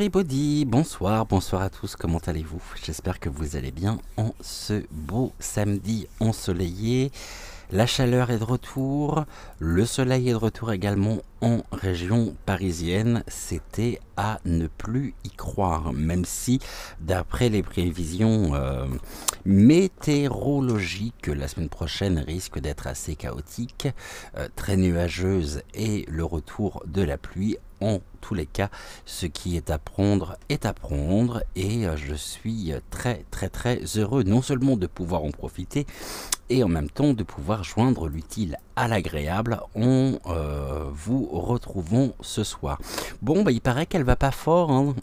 everybody, bonsoir, bonsoir à tous, comment allez-vous? J'espère que vous allez bien en ce beau samedi ensoleillé. La chaleur est de retour, le soleil est de retour également en région parisienne. C'était à ne plus y croire, même si d'après les prévisions météorologiques, la semaine prochaine risque d'être assez chaotique, très nuageuse et le retour de la pluie. En tous les cas, ce qui est à prendre et je suis très heureux non seulement de pouvoir en profiter et en même temps de pouvoir joindre l'utile à l'agréable en vous retrouvant ce soir. Bon, il paraît qu'elle va pas fort, hein,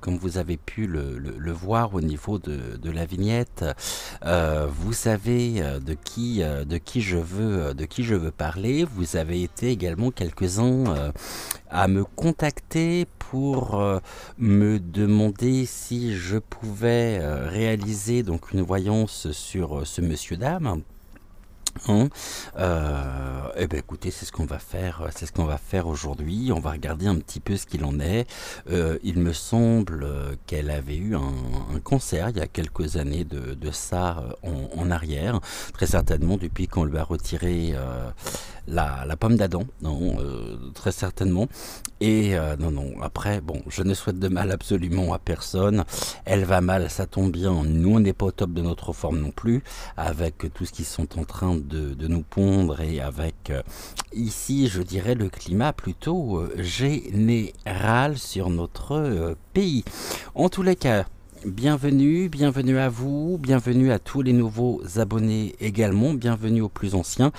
comme vous avez pu le voir au niveau de la vignette. Vous savez de qui je veux parler. Vous avez été également quelques-uns à me contacter pour me demander si je pouvais réaliser donc une voyance sur ce monsieur dame. Hein, eh bien écoutez, c'est ce qu'on va faire aujourd'hui. On va regarder un petit peu ce qu'il en est. Il me semble qu'elle avait eu un cancer il y a quelques années de ça en arrière, très certainement depuis qu'on lui a retiré la pomme d'Adam, non, très certainement. Et non, après, bon, je ne souhaite de mal absolument à personne. Elle va mal, ça tombe bien. Nous, on n'est pas au top de notre forme non plus, avec tout ce qu'ils sont en train de nous pondre et avec, ici, je dirais, le climat plutôt général sur notre pays. En tous les cas, bienvenue à vous, bienvenue à tous les nouveaux abonnés également, bienvenue aux plus anciens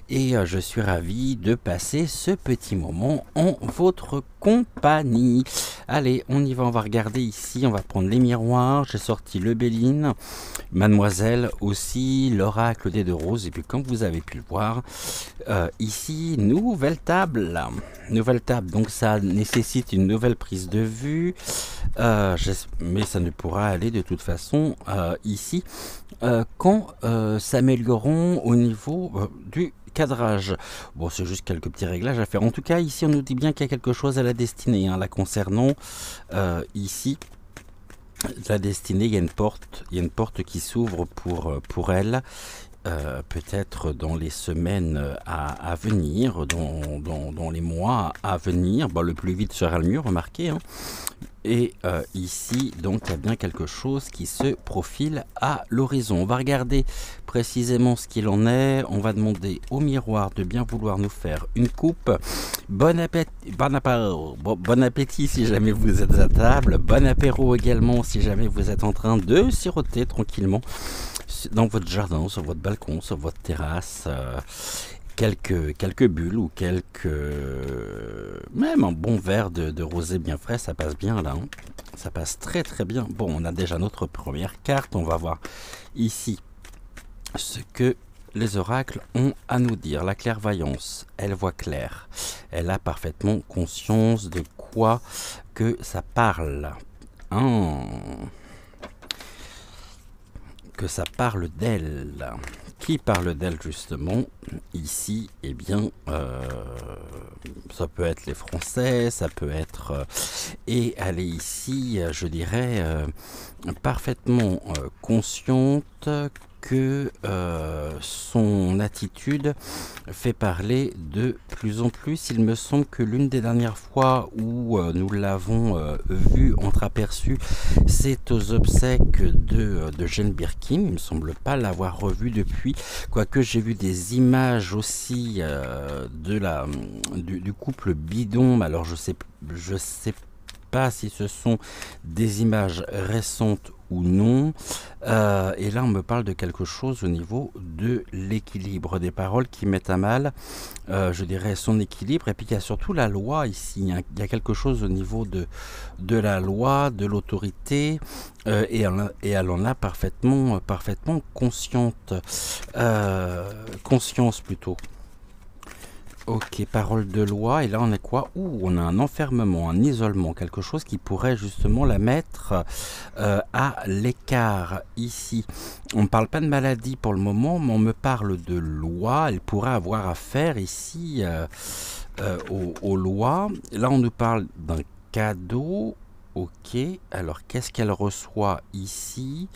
et je suis ravi de passer ce petit moment en votre compagnie. Allez, on y va, on va regarder ici, on va prendre les miroirs, j'ai sorti le Béline, Mademoiselle aussi, l'oracle des deux roses et puis comme vous avez pu le voir, ici, nouvelle table, donc ça nécessite une nouvelle prise de vue, mais ça ne pourra aller de toute façon ici quand s'amélioreront au niveau du cadrage. Bon, c'est juste quelques petits réglages à faire. En tout cas, ici, on nous dit bien qu'il y a quelque chose à la destinée, hein, la concernant. Ici, la destinée, il y a une porte qui s'ouvre pour elle. Peut-être dans les semaines à venir, dans les mois à venir. Bon, le plus vite sera le mieux, remarquez. Hein. Et ici, donc, il y a bien quelque chose qui se profile à l'horizon. On va regarder précisément ce qu'il en est. On va demander au miroir de bien vouloir nous faire une coupe. Bon appétit si jamais vous êtes à table. Bon apéro également si jamais vous êtes en train de siroter tranquillement dans votre jardin, sur votre balcon, sur votre terrasse. Quelques bulles ou même un bon verre de rosé bien frais, ça passe bien là, hein. Ça passe très bien. Bon, on a déjà notre première carte, on va voir ici ce que les oracles ont à nous dire. La clairvoyance, elle voit clair, elle a parfaitement conscience de quoi que ça parle, hein. Que ça parle d'elle. Qui parle d'elle justement ici? Eh bien, ça peut être les Français, ça peut être... et elle est ici, je dirais, parfaitement consciente que son attitude fait parler de plus en plus. Il me semble que l'une des dernières fois où nous l'avons vu entreaperçu, c'est aux obsèques de Jane Birkin. Il ne me semble pas l'avoir revu depuis, quoique j'ai vu des images aussi du couple Bidon. Alors je sais pas si ce sont des images récentes ou non, et là on me parle de quelque chose au niveau de l'équilibre des paroles qui mettent à mal, je dirais, son équilibre. Et puis il y a surtout la loi ici, il y a quelque chose au niveau de la loi, de l'autorité, et elle en a parfaitement conscience plutôt. Ok, parole de loi, et là on est quoi? On a un enfermement, un isolement, quelque chose qui pourrait justement la mettre à l'écart ici. On ne parle pas de maladie pour le moment, mais on me parle de loi. Elle pourrait avoir affaire ici aux lois. Là on nous parle d'un cadeau Ok, alors qu'est-ce qu'elle reçoit ici?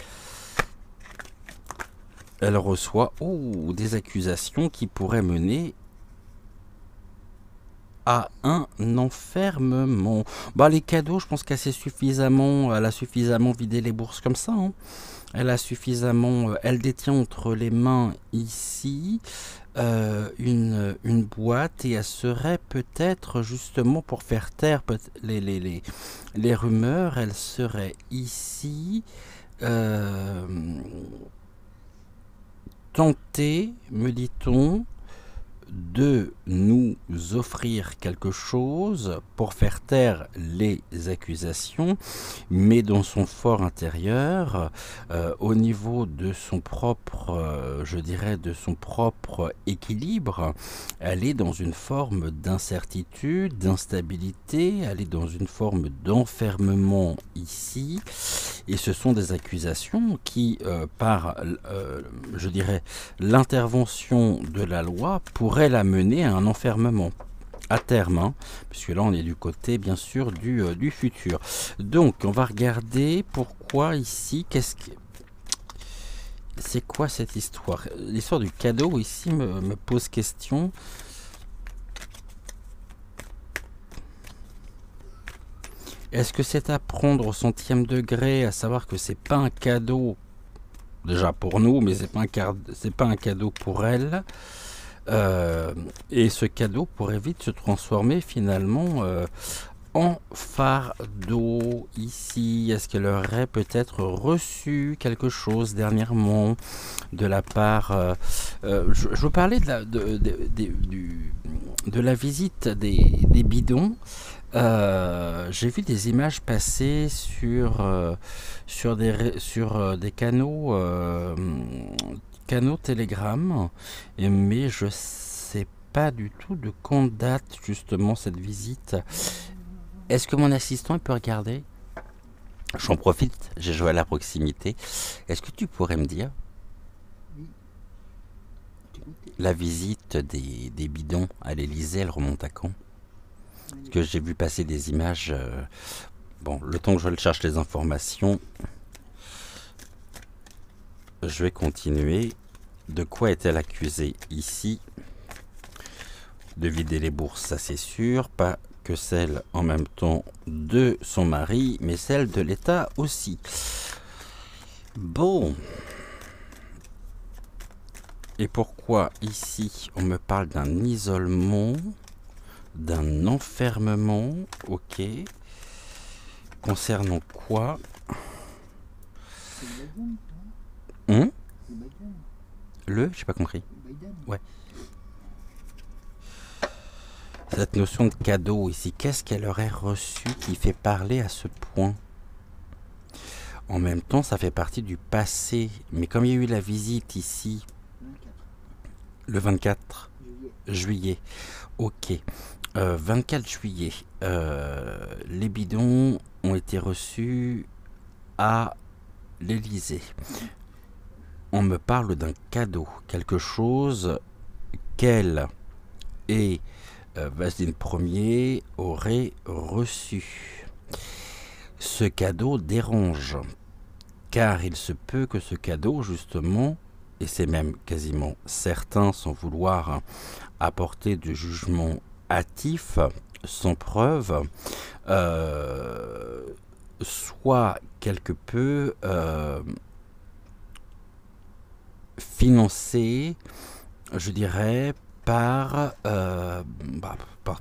Elle reçoit des accusations qui pourraient mener à un enfermement. Bah, les cadeaux, je pense qu'elle elle a suffisamment vidé les bourses comme ça, hein. Elle a suffisamment, elle détient entre les mains ici une boîte et elle serait peut-être justement pour faire taire les rumeurs, elle serait ici tentée, me dit-on, de nous offrir quelque chose pour faire taire les accusations, mais dans son fort intérieur, au niveau de son propre, je dirais, de son propre équilibre, elle est dans une forme d'incertitude, d'instabilité, elle est dans une forme d'enfermement ici, et ce sont des accusations qui, par, je dirais, l'intervention de la loi pourrait la mener à un enfermement à terme, hein, puisque là on est du côté bien sûr du futur. Donc on va regarder pourquoi ici, c'est quoi cette histoire? L'histoire du cadeau ici me pose question. Est-ce que c'est à prendre au centième degré, à savoir que c'est pas un cadeau déjà pour nous, mais c'est pas un cadeau pour elle. Et ce cadeau pourrait vite se transformer finalement en fardeau ici. Est-ce qu'elle aurait peut-être reçu quelque chose dernièrement de la part... je veux parler de la visite des bidons. J'ai vu des images passer sur des canaux Telegram, mais je sais pas du tout de quand date justement cette visite. Est-ce que mon assistant peut regarder? J'en profite, j'ai joué à la proximité. Est-ce que tu pourrais me dire la visite des bidons à l'Elysée, elle remonte à quand? Parce que j'ai vu passer des images. Bon, le temps que je cherche les informations, je vais continuer. De quoi est-elle accusée ici? De vider les bourses, ça c'est sûr. Pas que celle en même temps de son mari, mais celle de l'État aussi. Bon. Et pourquoi ici on me parle d'un isolement, d'un enfermement? Ok. Concernant quoi? J'ai pas compris. Ouais. Cette notion de cadeau ici, qu'est-ce qu'elle aurait reçu qui fait parler à ce point? En même temps, ça fait partie du passé. Mais comme il y a eu la visite ici, le 24 juillet, ok. 24 juillet, les bidons ont été reçus à l'Elysée. On me parle d'un cadeau, quelque chose qu'elle et Vasine Ier aurait reçu. Ce cadeau dérange, car il se peut que ce cadeau, justement, et c'est même quasiment certain, sans vouloir apporter de jugement hâtif, sans preuve, soit quelque peu financé, je dirais, par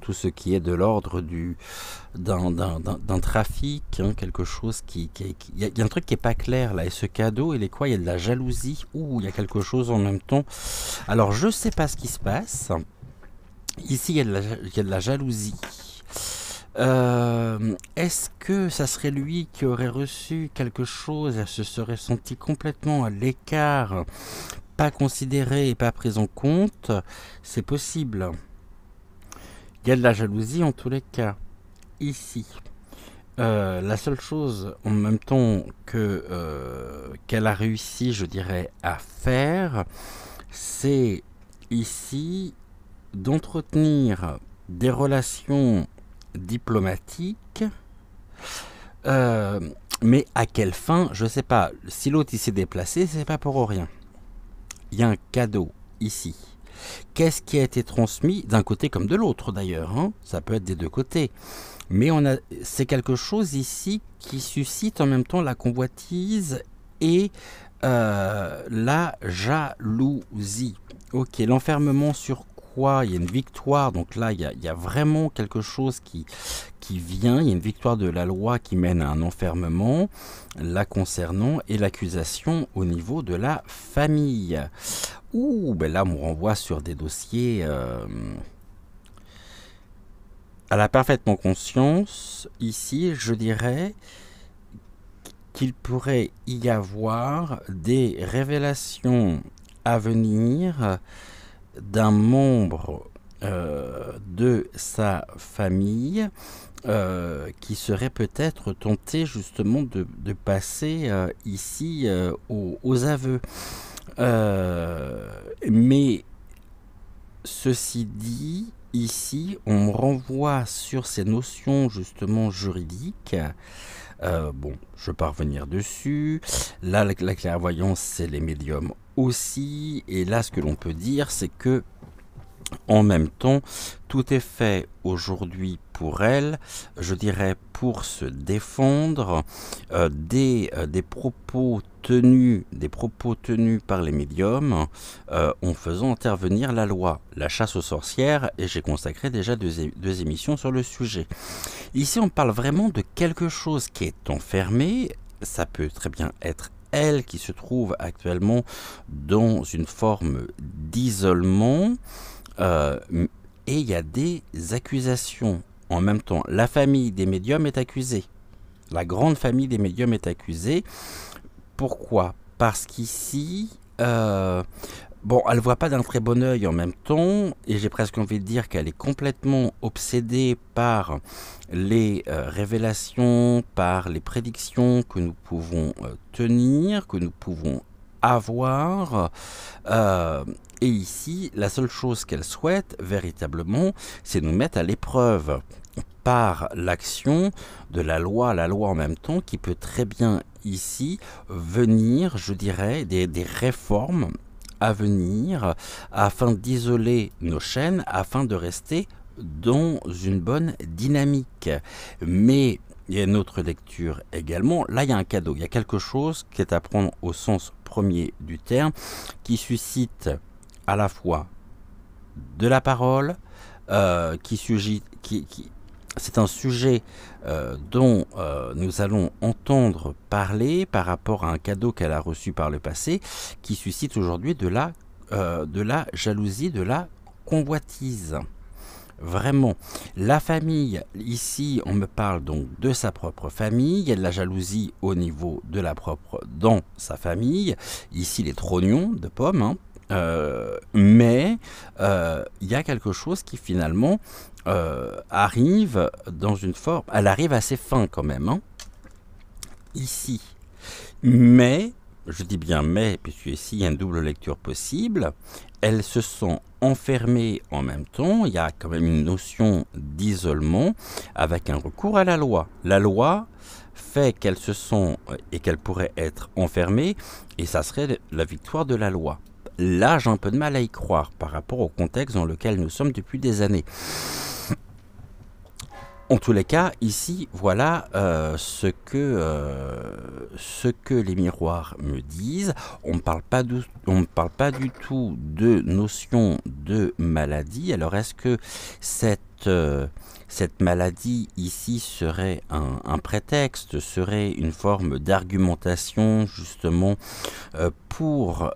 tout ce qui est de l'ordre d'un trafic, hein, quelque chose qui il y a un truc qui est pas clair là. Et ce cadeau, il est quoi? Il y a de la jalousie ou il y a quelque chose en même temps. Alors je sais pas ce qui se passe. Ici il y a de la jalousie. Est-ce que ça serait lui qui aurait reçu quelque chose? Elle se serait sentie complètement à l'écart, pas considéré et pas pris en compte? C'est possible. Il y a de la jalousie en tous les cas. Ici, la seule chose en même temps qu'elle a réussi, je dirais, à faire, c'est ici d'entretenir des relations diplomatiques Euh, mais à quelle fin, je sais pas. Si l'autre il s'est déplacé, c'est pas pour rien. Il y a un cadeau ici. Qu'est-ce qui a été transmis d'un côté comme de l'autre d'ailleurs, hein? Ça peut être des deux côtés. Mais c'est quelque chose ici qui suscite en même temps la convoitise et la jalousie. Ok, l'enfermement sur quoi? Il y a une victoire, donc là il y a vraiment quelque chose qui vient, il y a une victoire de la loi qui mène à un enfermement, la concernant, et l'accusation au niveau de la famille. Ouh, ben là on renvoie sur des dossiers... Elle a parfaitement conscience, ici, je dirais, qu'il pourrait y avoir des révélations à venir d'un membre de sa famille qui serait peut-être tenté justement de passer ici aux aveux. Mais ceci dit, ici, on me renvoie sur ces notions justement juridiques. Bon, je ne vais pas revenir dessus. Là, la clairvoyance, c'est les médiums aussi. Et là, ce que l'on peut dire, c'est que en même temps, tout est fait aujourd'hui pour elle, je dirais pour se défendre des propos tenus par les médiums en faisant intervenir la loi, la chasse aux sorcières, et j'ai consacré déjà deux émissions sur le sujet. Ici, on parle vraiment de quelque chose qui est enfermé, ça peut très bien être elle qui se trouve actuellement dans une forme d'isolement, et il y a des accusations. En même temps, la famille des médiums est accusée. La grande famille des médiums est accusée. Pourquoi? Parce qu'ici, bon, elle ne voit pas d'un très bon œil en même temps, et j'ai presque envie de dire qu'elle est complètement obsédée par les révélations, par les prédictions que nous pouvons tenir, que nous pouvons avoir. Et ici, la seule chose qu'elle souhaite véritablement, c'est nous mettre à l'épreuve par l'action de la loi en même temps, qui peut très bien ici venir, je dirais, des réformes à venir afin d'isoler nos chaînes, afin de rester dans une bonne dynamique. Mais il y a une autre lecture également. Là, il y a un cadeau. Il y a quelque chose qui est à prendre au sens premier du terme, qui suscite à la fois de la parole, c'est un sujet dont nous allons entendre parler par rapport à un cadeau qu'elle a reçu par le passé, qui suscite aujourd'hui de la jalousie, de la convoitise. Vraiment, la famille, ici on me parle donc de sa propre famille, il y a de la jalousie au niveau de la propre dans sa famille, ici les trognons de pommes, hein. Mais il y a quelque chose qui finalement arrive dans une forme, elle arrive à ses fins quand même, hein, ici. Mais, je dis bien mais, puisque ici il y a une double lecture possible, elles se sont enfermées en même temps, il y a quand même une notion d'isolement avec un recours à la loi. La loi fait qu'elles se sont et qu'elles pourraient être enfermées, et ça serait la victoire de la loi. Là, j'ai un peu de mal à y croire par rapport au contexte dans lequel nous sommes depuis des années. En tous les cas, ici, voilà ce que les miroirs me disent. On ne parle pas du tout de notion de maladie. Alors, est-ce que cette maladie ici serait un prétexte, serait une forme d'argumentation justement pour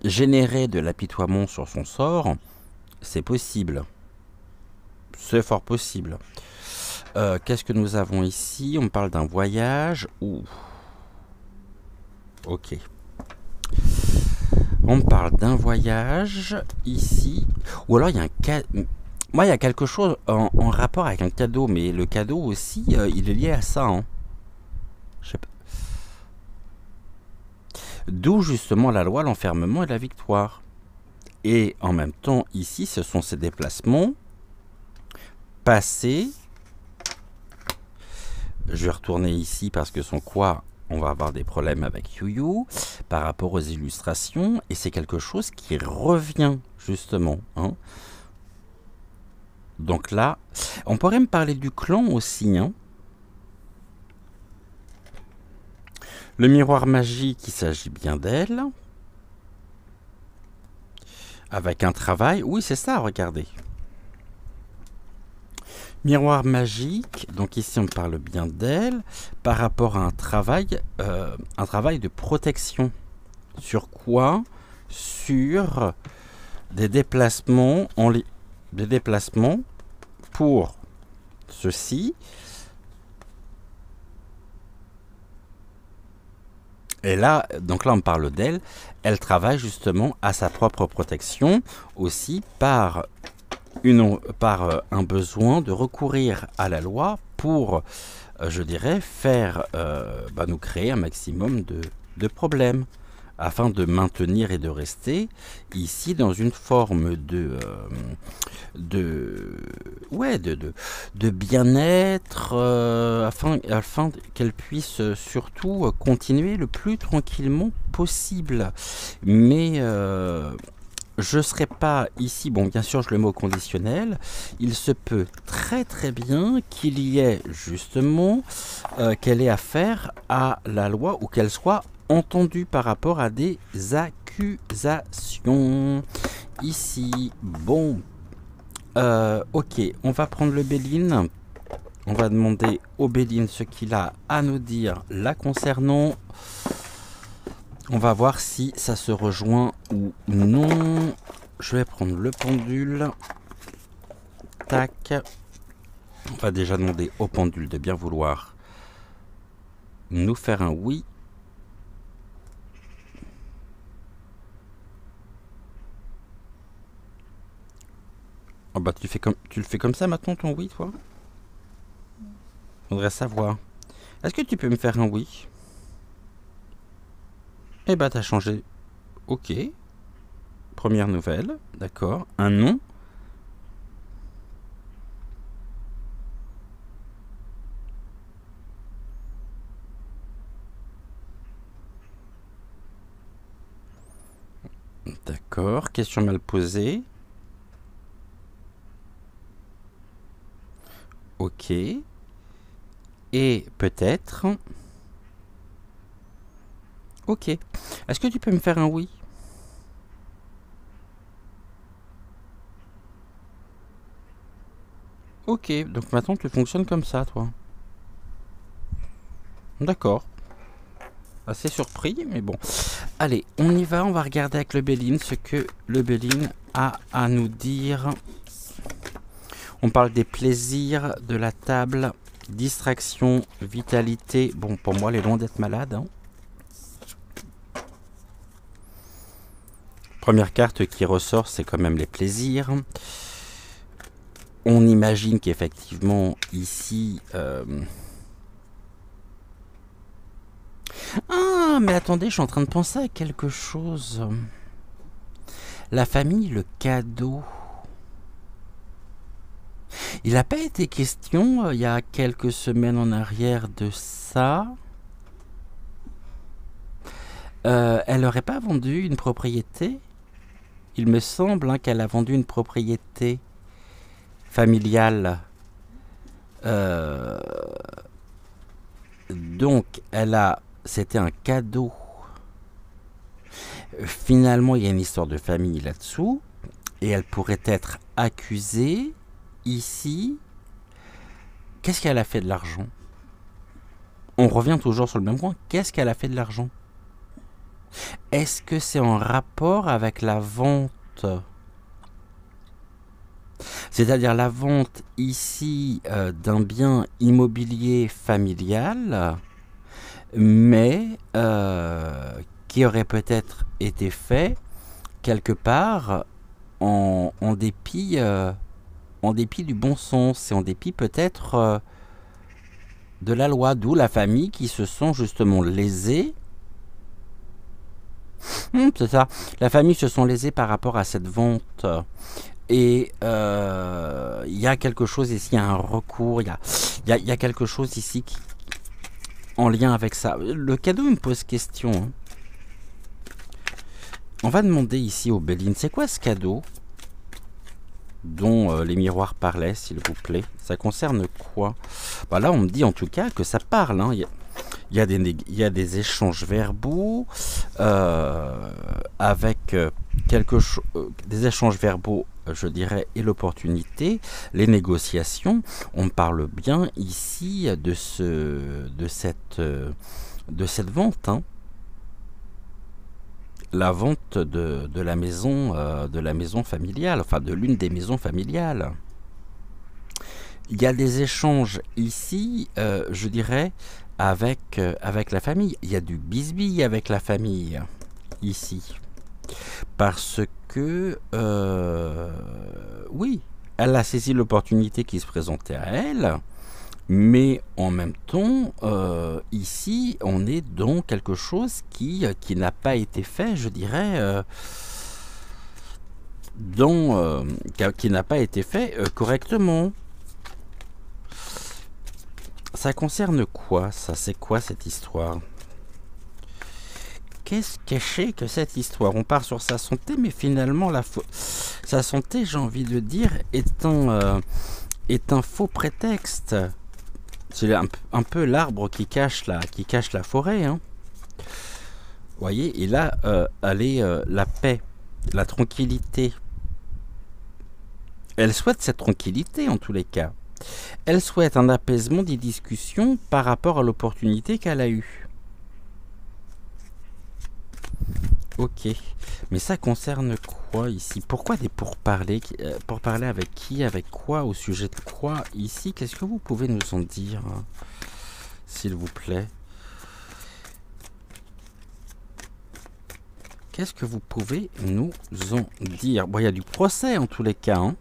générer de l'apitoiement sur son sort? C'est possible. C'est fort possible. Qu'est-ce que nous avons ici? On parle d'un voyage. Ouh. Ok. On parle d'un voyage ici. Ou alors il y a un cadeau. Moi, il y a quelque chose en rapport avec un cadeau, mais le cadeau aussi, il est lié à ça. Hein. Je sais pas. D'où justement la loi, l'enfermement et la victoire. Et en même temps, ici, ce sont ces déplacements passés Je vais retourner ici parce que sans quoi on va avoir des problèmes avec YouYou par rapport aux illustrations. Et c'est quelque chose qui revient justement. Hein. Donc là, on pourrait me parler du clan aussi. Hein. Le miroir magique, il s'agit bien d'elle. Avec un travail. Oui, c'est ça, regardez. Miroir magique, donc ici on parle bien d'elle, par rapport à un travail de protection. Sur quoi? Sur des déplacements, des déplacements pour ceci. Et là, donc là on parle d'elle, elle travaille justement à sa propre protection, aussi par un besoin de recourir à la loi pour, je dirais, faire nous créer un maximum de problèmes afin de maintenir et de rester ici dans une forme de bien-être afin qu'elle puisse surtout continuer le plus tranquillement possible. Mais je ne serai pas ici, bon bien sûr je le mets au conditionnel, il se peut très très bien qu'il y ait justement qu'elle ait affaire à la loi ou qu'elle soit entendue par rapport à des accusations. Ici, bon, ok, on va prendre le Béline, on va demander au Béline ce qu'il a à nous dire là concernant. On va voir si ça se rejoint ou non. Je vais prendre le pendule. Tac. On va déjà demander au pendule de bien vouloir nous faire un oui. Oh bah tu le fais comme ça maintenant ton oui toi? Faudrait savoir. Est-ce que tu peux me faire un oui? Eh bah t'as changé. Ok. Première nouvelle. D'accord. Un non. D'accord. Question mal posée. Ok. Et peut-être... Ok. Est-ce que tu peux me faire un oui? Ok, donc maintenant tu fonctionnes comme ça, toi. D'accord. Assez surpris, mais bon. Allez, on y va, on va regarder avec le Béline ce que le Béline a à nous dire. On parle des plaisirs de la table, distraction, vitalité. Bon, pour moi, elle est loin d'être malade, hein. Première carte qui ressort, c'est quand même les plaisirs. On imagine qu'effectivement, ici... Ah, mais attendez, je suis en train de penser à quelque chose. La famille, le cadeau. Il n'a pas été question, il y a quelques semaines en arrière de ça. Elle n'aurait pas vendu une propriété? Il me semble qu'elle a vendu une propriété familiale. Donc, c'était un cadeau. Finalement, il y a une histoire de famille là-dessous. Et elle pourrait être accusée ici. Qu'est-ce qu'elle a fait de l'argent? On revient toujours sur le même point. Qu'est-ce qu'elle a fait de l'argent? Est-ce que c'est en rapport avec la vente? C'est-à-dire la vente ici d'un bien immobilier familial, mais qui aurait peut-être été fait quelque part en dépit du bon sens et en dépit peut-être de la loi, d'où la famille qui se sont justement lésés. C'est ça, la famille se sont lésés par rapport à cette vente. Et il y a quelque chose ici, il y a un recours, il y a quelque chose ici en lien avec ça. Le cadeau me pose question, hein. On va demander ici au Béline, c'est quoi ce cadeau dont les miroirs parlaient, s'il vous plaît? Ça concerne quoi? Bah là, on me dit en tout cas que ça parle, hein. Il y a des échanges verbaux avec des échanges verbaux, je dirais, et l'opportunité, les négociations. On parle bien ici de cette vente, hein. La vente de la maison familiale, enfin de l'une des maisons familiales. Il y a des échanges ici, je dirais, avec la famille. Il y a du bisbille avec la famille, ici. Parce que, oui, elle a saisi l'opportunité qui se présentait à elle, mais en même temps, ici, on est dans quelque chose qui n'a pas été fait, je dirais, qui n'a pas été fait correctement. Ça concerne quoi, ça? C'est quoi cette histoire? Qu'est-ce caché que cette histoire? On part sur sa santé, mais finalement, sa santé, j'ai envie de dire, est un faux prétexte. C'est un peu l'arbre qui cache la forêt, hein. Vous voyez, et là, elle est la paix, la tranquillité. Elle souhaite cette tranquillité, en tous les cas. Elle souhaite un apaisement des discussions par rapport à l'opportunité qu'elle a eue. Ok, mais ça concerne quoi ici? Pourquoi des pourparlers? Pourparler avec qui? Avec quoi? Au sujet de quoi ici? Qu'est-ce que vous pouvez nous en dire, hein, s'il vous plaît? Qu'est-ce que vous pouvez nous en dire? Bon, il y a du procès en tous les cas, hein.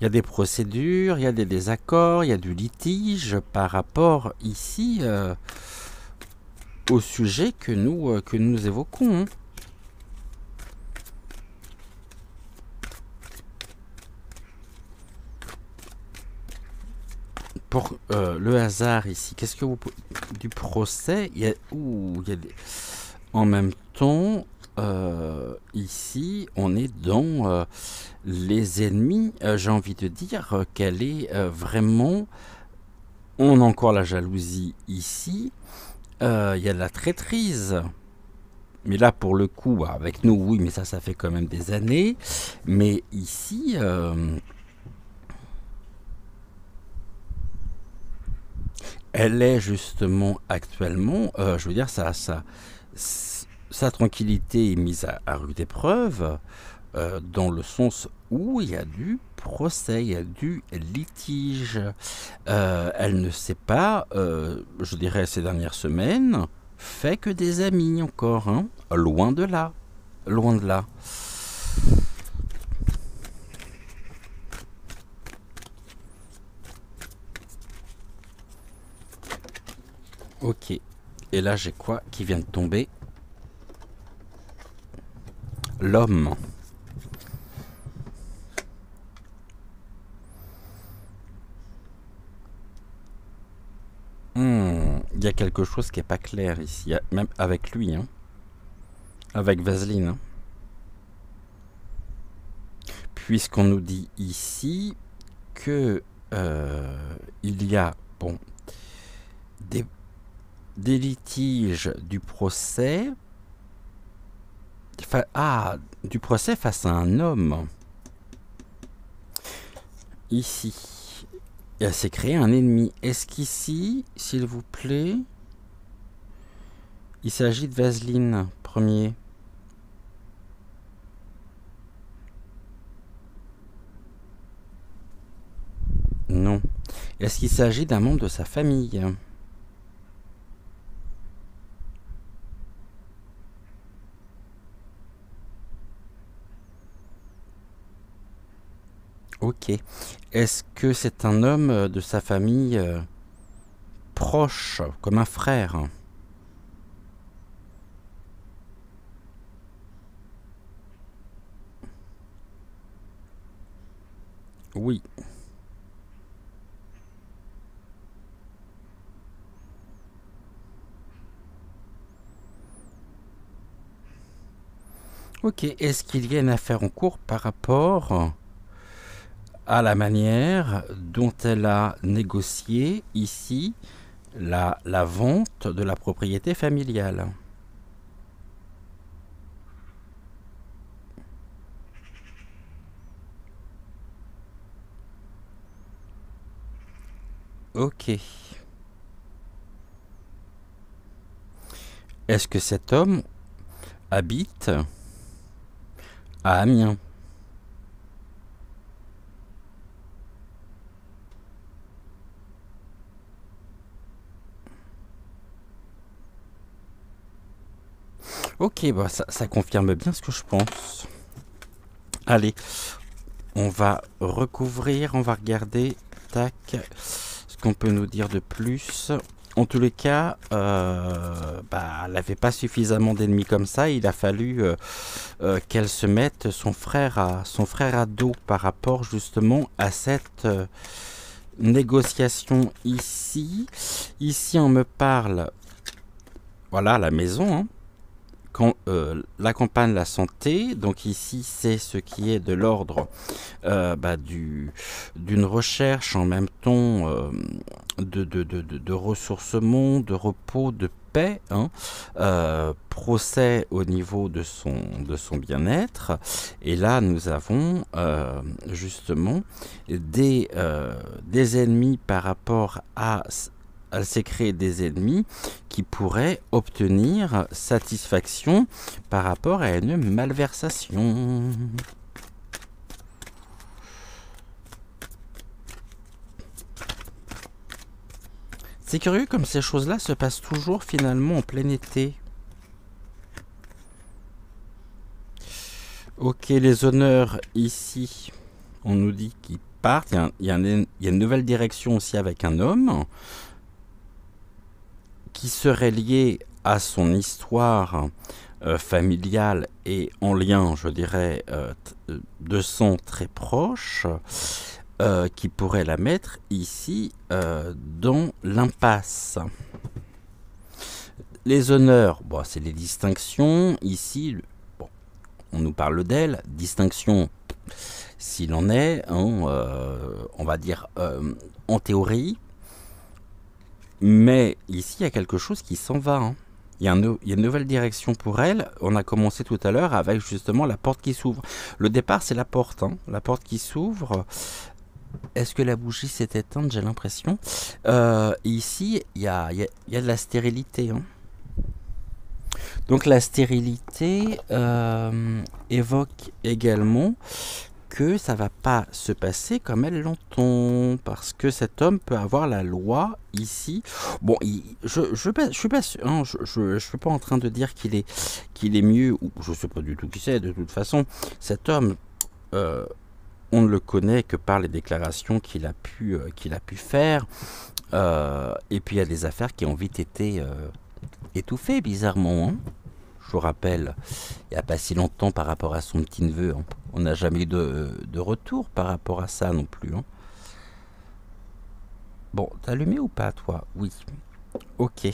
Il y a des procédures, il y a des désaccords, il y a du litige par rapport ici au sujet que nous évoquons, hein. Pour le hasard ici, qu'est-ce que vous du procès? Il y a en même temps, ici, on est dans les ennemis. J'ai envie de dire qu'elle est vraiment. On a encore la jalousie ici. Il y a de la traîtrise. Mais là, pour le coup, avec nous, oui, mais ça fait quand même des années. Mais ici, elle est justement actuellement, je veux dire, sa tranquillité est mise à rude épreuve, dans le sens où il y a du procès, il y a du litige. Elle ne s'est pas, je dirais ces dernières semaines, fait que des amis encore, hein. Loin de là. Loin de là. Ok. Et là, j'ai quoi qui vient de tomber? L'homme. Il y a quelque chose qui n'est pas clair ici, même avec lui, hein. Avec Vaseline, hein. Puisqu'on nous dit ici que il y a des litiges du procès, du procès face à un homme. Ici, elle s'est créé un ennemi. Est-ce qu'ici, s'il vous plaît, il s'agit de Vaseline, premier? Non. Est-ce qu'il s'agit d'un membre de sa famille? Ok. Est-ce que c'est un homme de sa famille proche, comme un frère? Oui. Ok, est-ce qu'il y a une affaire en cours par rapport à la manière dont elle a négocié ici la vente de la propriété familiale? Ok. Est-ce que cet homme habite à Amiens? Ok, bah ça confirme bien ce que je pense. Allez, on va recouvrir, on va regarder, tac, ce qu'on peut nous dire de plus. En tous les cas, elle n'avait pas suffisamment d'ennemis comme ça. Il a fallu qu'elle se mette son frère à dos par rapport justement à cette négociation ici. Ici, on me parle, voilà, la maison, hein. La campagne, la santé, donc ici c'est ce qui est de l'ordre d'une recherche en même temps de ressourcement, de repos, de paix, hein, procès au niveau de son bien-être. Et là nous avons justement des ennemis par rapport à... Elle s'est créée des ennemis qui pourraient obtenir satisfaction par rapport à une malversation. C'est curieux comme ces choses-là se passent toujours finalement en plein été. Ok, les honneurs ici, on nous dit qu'ils partent. Il y a une nouvelle direction aussi avec un homme qui serait lié à son histoire familiale et en lien, je dirais, de sang très proche, qui pourrait la mettre ici dans l'impasse. Les honneurs, bon, c'est les distinctions. Ici, bon, on nous parle d'elle. Distinction, s'il en est, hein, on va dire en théorie. Mais ici, il y a quelque chose qui s'en va. Hein. Il y a une nouvelle direction pour elle. On a commencé tout à l'heure avec justement la porte qui s'ouvre. Le départ, c'est la porte. Hein. La porte qui s'ouvre. Est-ce que la bougie s'est éteinte? J'ai l'impression. Ici, il y a de la stérilité. Hein. Donc la stérilité évoque également que ça va pas se passer comme elle l'entend, parce que cet homme peut avoir la loi ici. Bon, je suis pas sûr, hein, je suis pas en train de dire qu'il est mieux, ou je sais pas du tout qui c'est. De toute façon, cet homme, on ne le connaît que par les déclarations qu'il a pu faire. Et puis il y a des affaires qui ont vite été étouffées, bizarrement. Hein. Je vous rappelle, il n'y a pas si longtemps par rapport à son petit-neveu, hein. On n'a jamais eu de retour par rapport à ça non plus. Hein. Bon, t'as allumé ou pas, toi? Oui. Ok.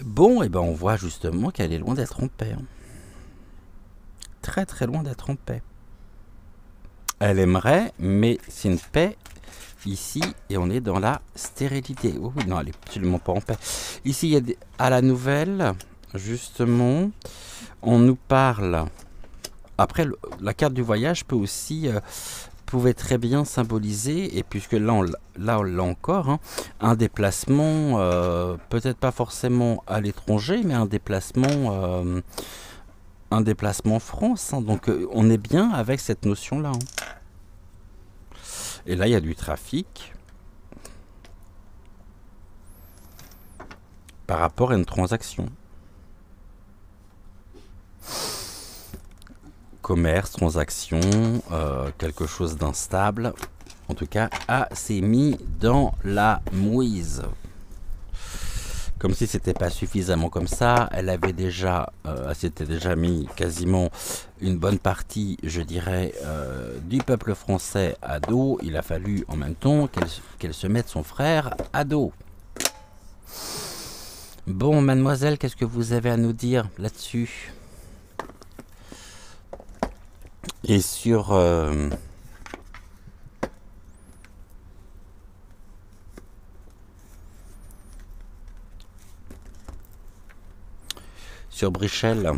Bon, et ben on voit justement qu'elle est loin d'être en paix. Hein. Très très loin d'être en paix. Elle aimerait, mais c'est une paix ici, et on est dans la stérilité. Oh oui, non, elle est absolument pas en paix. Ici, il y a à la nouvelle, justement, on nous parle... Après, la carte du voyage peut aussi... pouvait très bien symboliser, et puisque là on l'a encore, hein, un déplacement, peut-être pas forcément à l'étranger, mais un déplacement France. Hein, donc on est bien avec cette notion-là. Hein. Et là, il y a du trafic par rapport à une transaction. Commerce, transaction, quelque chose d'instable. En tout cas, s'est mis dans la mouise. Comme si c'était pas suffisamment comme ça. Elle avait déjà, elle s'était déjà mis quasiment une bonne partie, je dirais, du peuple français à dos. Il a fallu en même temps qu'elle se mette son frère à dos. Bon, mademoiselle, qu'est-ce que vous avez à nous dire là-dessus? Et sur Brichel,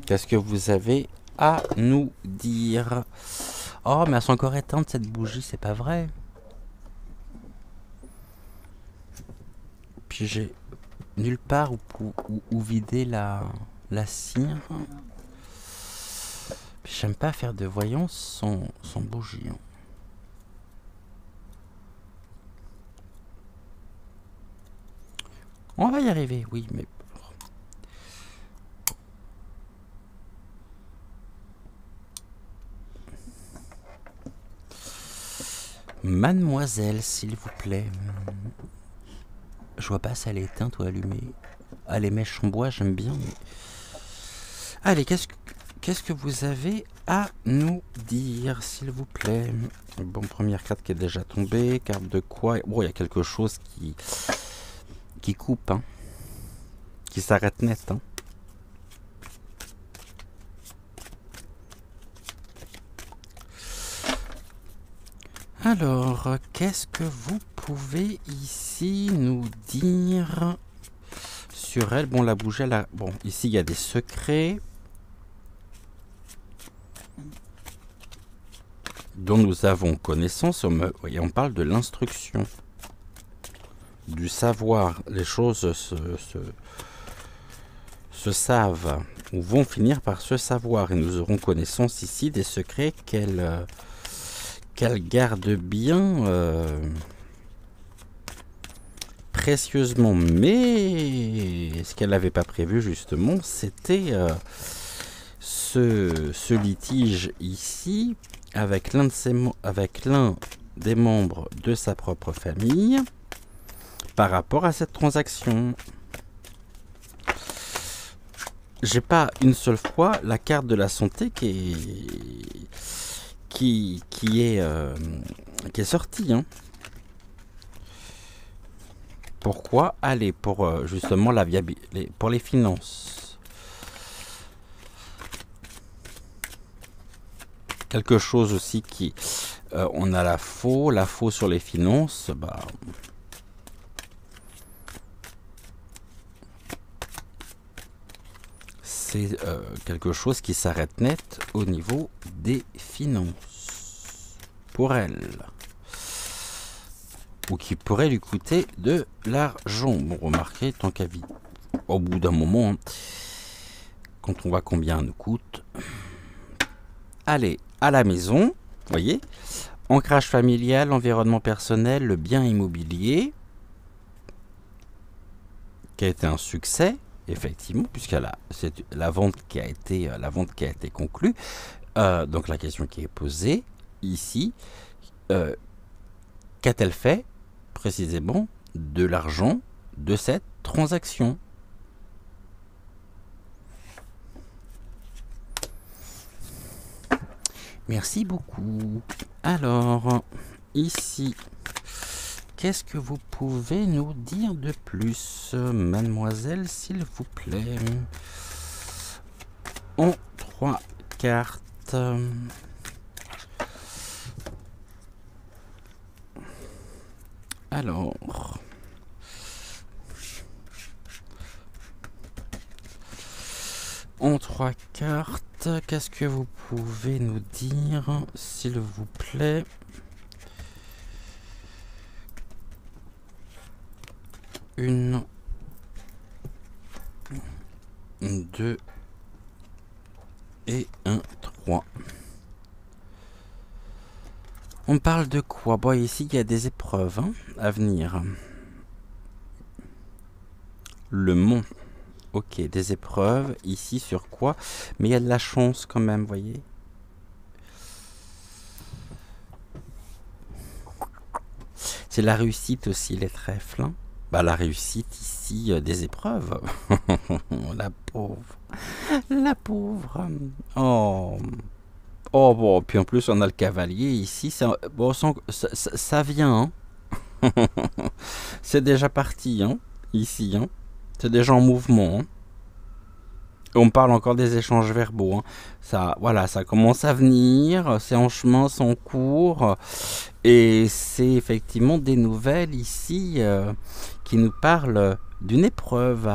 qu'est-ce que vous avez à nous dire? Oh, mais elles sont encore éteintes cette bougie, c'est pas vrai. Puis j'ai nulle part où vider la cire. Puis j'aime pas faire de voyance sans bougie. On va y arriver, oui, mais... Mademoiselle, s'il vous plaît. Je vois pas si elle est éteinte ou allumée. Ah, les mèches en bois, j'aime bien. Mais... Allez, qu'est-ce que vous avez à nous dire, s'il vous plaît? Bon, première carte qui est déjà tombée. Carte de quoi? Bon, il y a quelque chose qui coupe, hein. Qui s'arrête net, hein. Alors, qu'est-ce que vous pouvez ici nous dire sur elle? Bon, la bougie, elle a... Bon, ici, il y a des secrets dont nous avons connaissance. On parle de l'instruction, du savoir. Les choses se savent ou vont finir par se savoir. Et nous aurons connaissance ici des secrets qu'elle garde bien précieusement. Mais ce qu'elle n'avait pas prévu justement, c'était ce litige ici avec l'un des membres de sa propre famille par rapport à cette transaction. J'ai pas une seule fois la carte de la santé qui est sortie, hein. Pourquoi? Allez, pour justement la viabilité, pour les finances. Quelque chose aussi qui... on a la faux sur les finances, bah... C'est quelque chose qui s'arrête net au niveau des finances pour elle, ou qui pourrait lui coûter de l'argent. Bon, remarquez, tant qu'à vie, au bout d'un moment, quand on voit combien elle nous coûte, allez à la maison, voyez, ancrage familial, environnement personnel, le bien immobilier, qui a été un succès. Effectivement, puisque c'est la vente qui a été conclue. Donc la question qui est posée ici, qu'a-t-elle fait précisément de l'argent de cette transaction? Merci beaucoup. Alors, ici... Qu'est-ce que vous pouvez nous dire de plus, mademoiselle, s'il vous plaît? En 3 cartes. Alors... En 3 cartes, qu'est-ce que vous pouvez nous dire, s'il vous plaît? Une, 2 et un 3. On parle de quoi? Bon, ici, il y a des épreuves, hein, à venir. Le mont. Ok, des épreuves. Ici, sur quoi? Mais il y a de la chance quand même, voyez. C'est la réussite aussi, les trèfles, hein. Bah, la réussite ici des épreuves. La pauvre. La pauvre. Oh. Oh, bon, puis en plus, on a le cavalier ici. Bon, ça vient, hein. C'est déjà parti, hein, ici, hein. C'est déjà en mouvement. Hein. On parle encore des échanges verbaux. Hein. Ça, voilà, ça commence à venir. C'est en chemin, c'est en cours. Et c'est effectivement des nouvelles ici qui nous parlent d'une épreuve,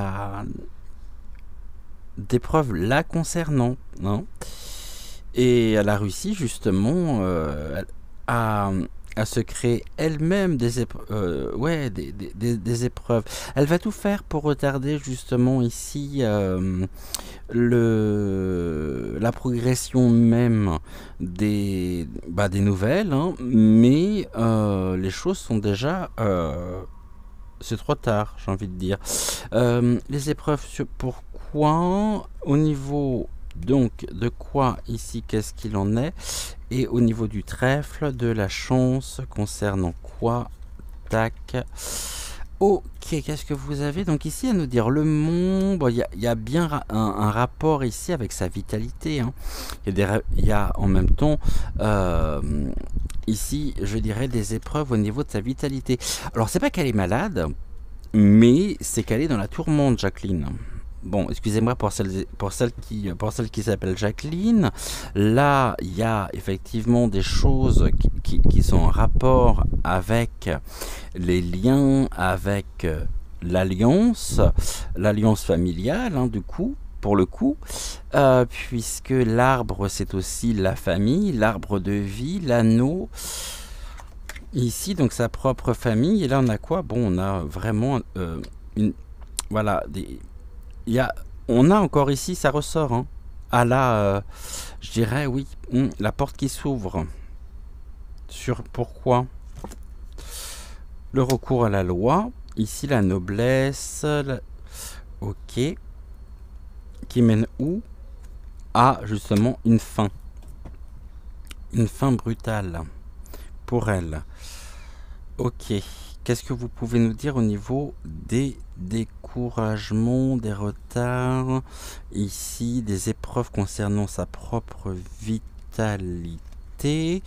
d'épreuve la concernant. Hein. Et la Russie, justement, à se créer elle-même des épreuves. Elle va tout faire pour retarder justement ici la progression même des nouvelles, hein, mais les choses sont déjà... c'est trop tard, j'ai envie de dire. Les épreuves, pourquoi au niveau... Donc, de quoi ici, qu'est-ce qu'il en est? Et au niveau du trèfle, de la chance, concernant quoi? Tac. Ok, qu'est-ce que vous avez? Donc ici, à nous dire le mont, bon, y a bien un rapport ici avec sa vitalité. Hein. Il y a en même temps, ici, je dirais, des épreuves au niveau de sa vitalité. Alors, c'est pas qu'elle est malade, mais c'est qu'elle est dans la tourmente, Jacqueline. Bon, excusez-moi pour celle qui s'appelle Jacqueline. Là, il y a effectivement des choses qui sont en rapport avec les liens, avec l'alliance familiale, hein, du coup, pour le coup, puisque l'arbre, c'est aussi la famille, l'arbre de vie, l'anneau. Ici, donc sa propre famille. Et là, on a quoi? Bon, on a vraiment voilà, on a encore ici, ça ressort. Hein. Ah là, je dirais oui, la porte qui s'ouvre. Sur pourquoi? Le recours à la loi. Ici, la noblesse. Ok. Qui mène où? À justement une fin. Une fin brutale. Pour elle. Ok. Qu'est-ce que vous pouvez nous dire au niveau des découragements, des retards, ici, des épreuves concernant sa propre vitalité,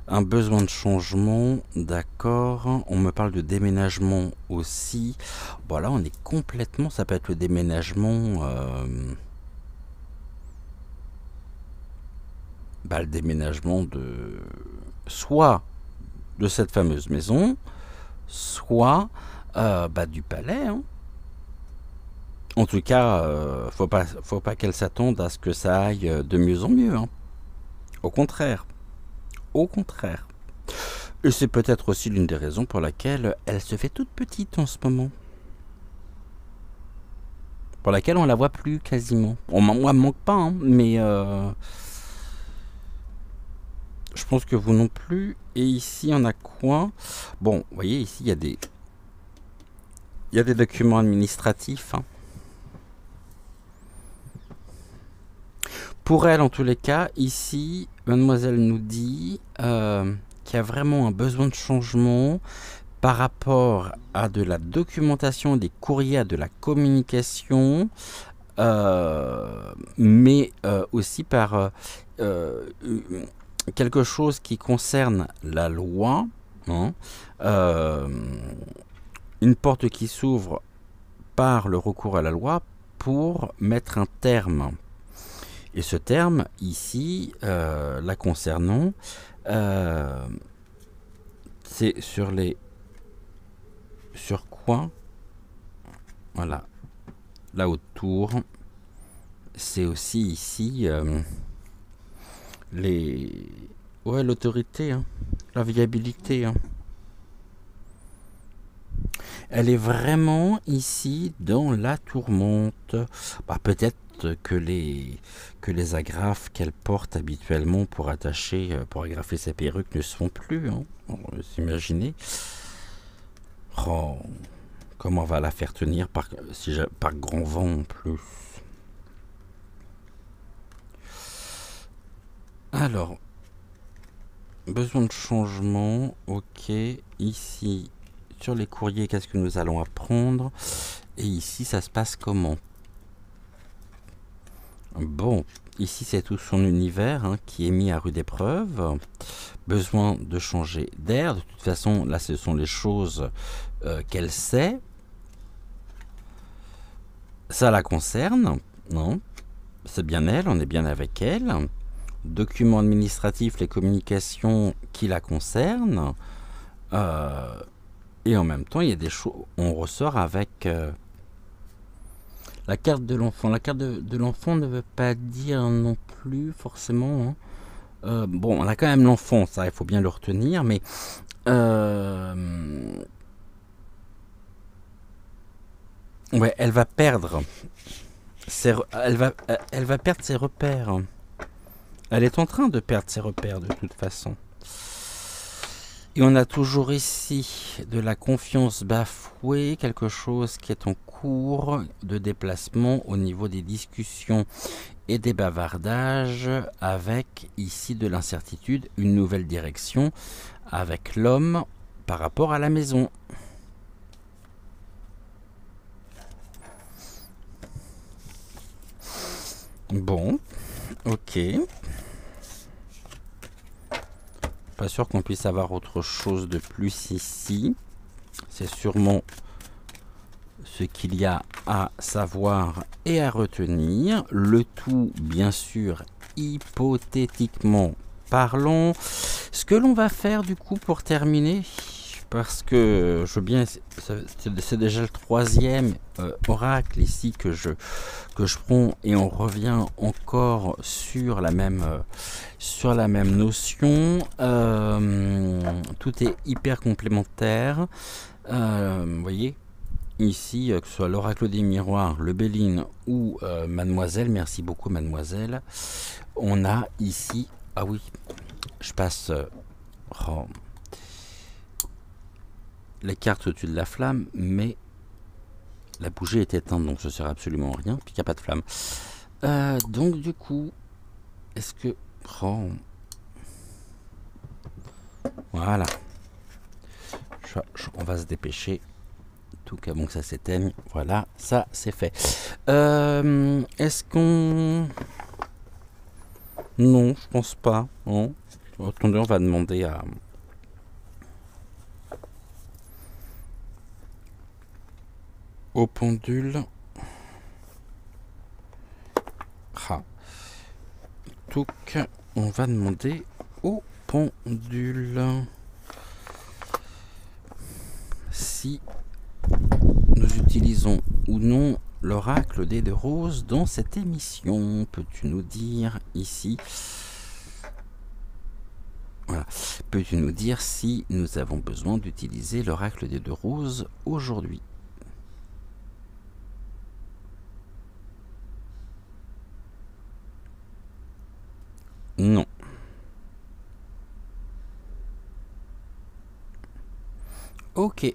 un besoin de changement, d'accord, on me parle de déménagement aussi, bon là on est complètement, ça peut être le déménagement, le déménagement de, soit de cette fameuse maison, soit du palais. Hein. En tout cas, faut pas qu'elle s'attende à ce que ça aille de mieux en mieux. Hein. Au contraire. Au contraire. Et c'est peut-être aussi l'une des raisons pour laquelle elle se fait toute petite en ce moment. Pour laquelle on la voit plus quasiment. Moi, me manque pas, hein, mais... je pense que vous non plus. Et ici, on a quoi? Bon, vous voyez, ici, il y a des documents administratifs. Hein. Pour elle, en tous les cas, ici, mademoiselle nous dit qu'il y a vraiment un besoin de changement par rapport à de la documentation, des courriers, à de la communication, mais aussi par... quelque chose qui concerne la loi, hein, une porte qui s'ouvre par le recours à la loi pour mettre un terme. Et ce terme, ici, la concernant, c'est sur quoi? Voilà. La haute tour. C'est aussi ici... l'autorité, hein, la viabilité. Hein. Elle est vraiment ici dans la tourmente. Peut-être que les agrafes qu'elle porte habituellement pour agrafer sa perruque ne se font plus. Hein. On va s'imaginer. Oh, comment on va la faire tenir par grand vent en plus. Alors, besoin de changement, ok, ici, sur les courriers, qu'est-ce que nous allons apprendre? Et ici, ça se passe comment? Bon, ici, c'est tout son univers hein, qui est mis à rude épreuve. Besoin de changer d'air, de toute façon, là, ce sont les choses qu'elle sait. ça la concerne, non? C'est bien elle, on est bien avec elle. Documents administratifs, les communications qui la concernent. Et en même temps, il y a des choses. On ressort avec la carte de l'enfant. La carte de l'enfant ne veut pas dire non plus forcément. Hein. Bon, on a quand même l'enfant, ça, il faut bien le retenir, mais ouais, elle va perdre. Elle va perdre ses repères. Elle est en train de perdre ses repères de toute façon. Et on a toujours ici de la confiance bafouée, quelque chose qui est en cours de déplacement au niveau des discussions et des bavardages, avec ici de l'incertitude, une nouvelle direction avec l'homme par rapport à la maison. Bon, ok. Pas sûr qu'on puisse avoir autre chose de plus ici. C'est sûrement ce qu'il y a à savoir et à retenir. Le tout, bien sûr, hypothétiquement parlant. Ce que l'on va faire du coup pour terminer, parce que je veux bien, c'est déjà le troisième oracle ici que je prends, et on revient encore sur la même notion. Tout est hyper complémentaire. Vous voyez ici, que ce soit l'oracle des miroirs, le Béline ou Mademoiselle, merci beaucoup Mademoiselle, on a ici, ah oui, je passe les cartes au-dessus de la flamme, mais la bougie est éteinte, donc ça ne sert absolument à rien, puis il n'y a pas de flamme. Donc du coup, est-ce que... voilà. On va se dépêcher. Tout cas, bon que ça s'éteigne. Voilà, ça c'est fait. Est-ce qu'on... Non, je pense pas. Non. Attendez, on va demander à... au pendule. Donc, on va demander au pendule si nous utilisons ou non l'oracle des deux roses dans cette émission. Peux-tu nous dire ici, voilà, peux-tu nous dire si nous avons besoin d'utiliser l'oracle des deux roses aujourd'hui? Non. Ok.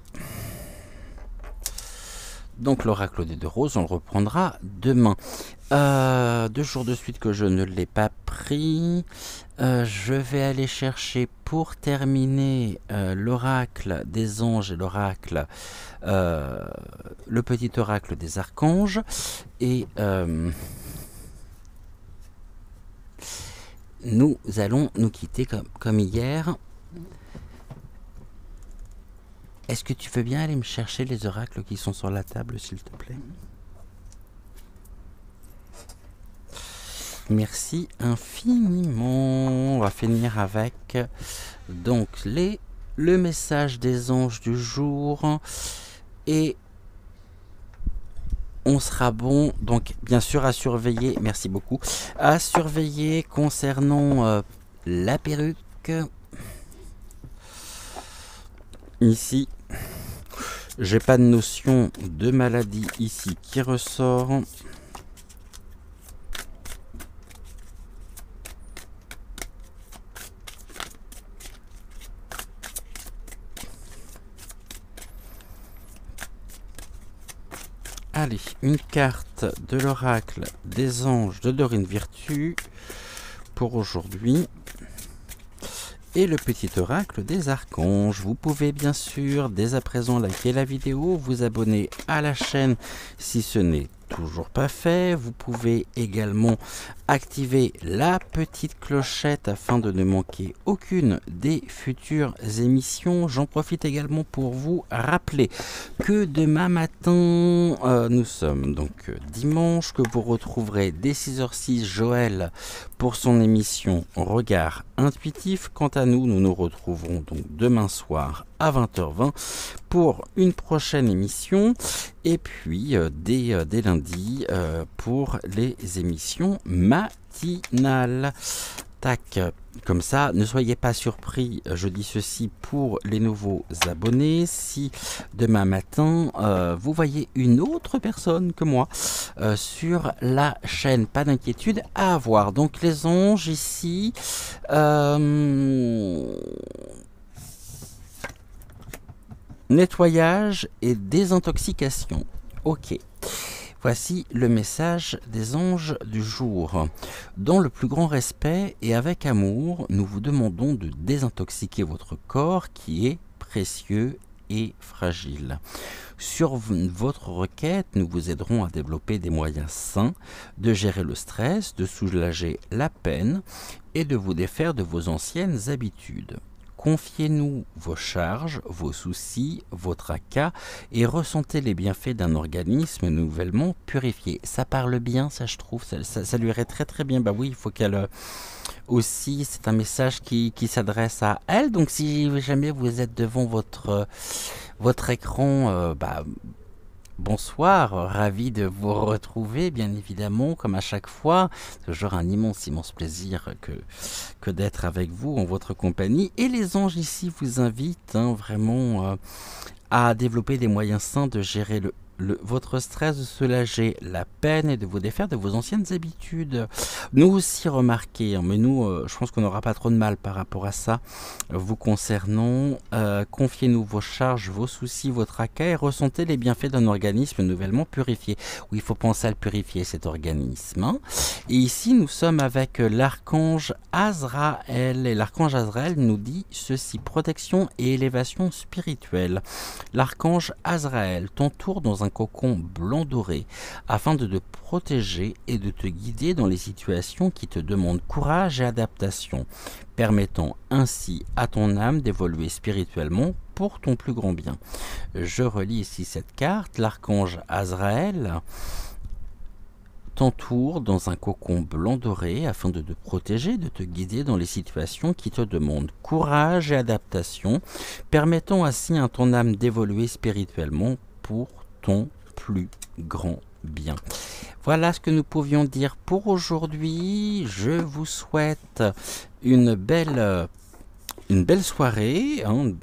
Donc l'oracle des deux roses, on le reprendra demain. 2 jours de suite que je ne l'ai pas pris. Je vais aller chercher pour terminer l'oracle des anges et l'oracle, le petit oracle des archanges. Et nous allons nous quitter comme hier. Est-ce que tu veux bien aller me chercher les oracles qui sont sur la table, s'il te plaît? Merci infiniment. On va finir avec donc le message des anges du jour. Et on sera bon, donc bien sûr à surveiller, merci beaucoup, à surveiller concernant la perruque. Ici, j'ai pas de notion de maladie ici qui ressort. Allez, une carte de l'oracle des anges de Dorine Virtue pour aujourd'hui. Et le petit oracle des archanges. Vous pouvez bien sûr dès à présent liker la vidéo, vous abonner à la chaîne si ce n'est toujours pas fait. Vous pouvez également activer la petite clochette afin de ne manquer aucune des futures émissions. J'en profite également pour vous rappeler que demain matin, nous sommes donc dimanche, que vous retrouverez dès 6h06 Joël pour son émission Regard Intuitif. Quant à nous, nous nous retrouverons donc demain soir à 20h20 pour une prochaine émission, et puis dès lundi pour les émissions matinales. Tac, comme ça, ne soyez pas surpris, je dis ceci pour les nouveaux abonnés, si demain matin vous voyez une autre personne que moi sur la chaîne, pas d'inquiétude à avoir. Donc les anges ici, nettoyage et désintoxication. Ok. Voici le message des anges du jour. Dans le plus grand respect et avec amour, nous vous demandons de désintoxiquer votre corps qui est précieux et fragile. Sur votre requête, nous vous aiderons à développer des moyens sains de gérer le stress, de soulager la peine et de vous défaire de vos anciennes habitudes. Confiez-nous vos charges, vos soucis, vos tracas et ressentez les bienfaits d'un organisme nouvellement purifié. Ça parle bien, ça je trouve, ça lui irait très très bien. Bah oui, il faut qu'elle aussi, c'est un message qui s'adresse à elle. Donc si jamais vous êtes devant votre écran, bonsoir, ravi de vous retrouver, bien évidemment, comme à chaque fois. Toujours un immense plaisir que d'être avec vous en votre compagnie. Et les anges ici vous invitent vraiment à développer des moyens sains de gérer votre stress, de soulager la peine et de vous défaire de vos anciennes habitudes. Nous aussi remarquez, mais nous, je pense qu'on n'aura pas trop de mal par rapport à ça, vous concernant. Confiez-nous vos charges, vos soucis, vos tracas et ressentez les bienfaits d'un organisme nouvellement purifié. Oui, il faut penser à le purifier, cet organisme. Hein. Et ici, nous sommes avec l'archange Azraël. Et l'archange Azraël nous dit ceci: protection et élévation spirituelle. L'archange Azraël t'entoure dans un cocon blanc doré afin de te protéger et de te guider dans les situations qui te demandent courage et adaptation, permettant ainsi à ton âme d'évoluer spirituellement pour ton plus grand bien. Je relis ici cette carte. L'archange Azraël t'entoure dans un cocon blanc doré afin de te protéger, de te guider dans les situations qui te demandent courage et adaptation, permettant ainsi à ton âme d'évoluer spirituellement pour ton plus grand bien. Voilà ce que nous pouvions dire pour aujourd'hui. Je vous souhaite une belle soirée. Hein.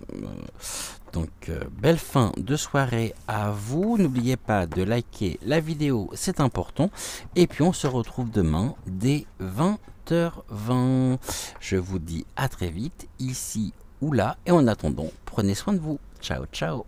Donc, belle fin de soirée à vous. N'oubliez pas de liker la vidéo, c'est important. Et puis, on se retrouve demain dès 20h20. Je vous dis à très vite, ici ou là. Et en attendant, prenez soin de vous. Ciao, ciao.